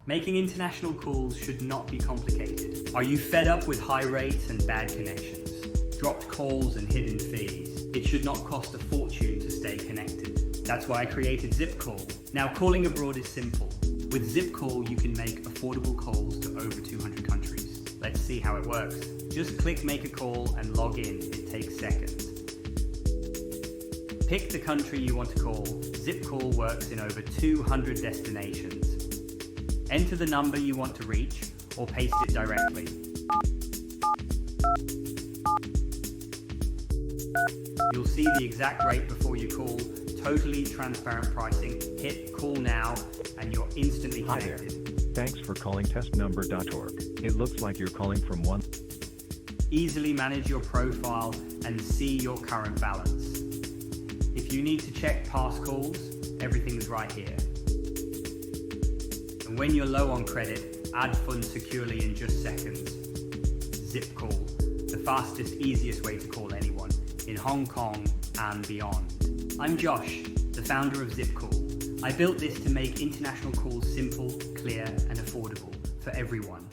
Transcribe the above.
Making international calls should not be complicated. Are you fed up with high rates and bad connections? Dropped calls and hidden fees? It should not cost a fortune to stay connected. That's why I created ZippCall. Now, calling abroad is simple. With ZippCall, you can make affordable calls to over 200 countries. Let's see how it works. Just click Make a Call and log in. It takes seconds. Pick the country you want to call. ZippCall works in over 200 destinations. Enter the number you want to reach or paste it directly. You'll see the exact rate before you call, totally transparent pricing. Hit Call Now and you're instantly connected. Hi there. Thanks for calling testnumber.org. It looks like you're calling from one. Easily manage your profile and see your current balance. If you need to check past calls, everything's right here. And when you're low on credit, add funds securely in just seconds. ZippCall, the fastest, easiest way to call anyone in Hong Kong and beyond. I'm Josh, the founder of ZippCall. I built this to make international calls simple, clear, and affordable for everyone.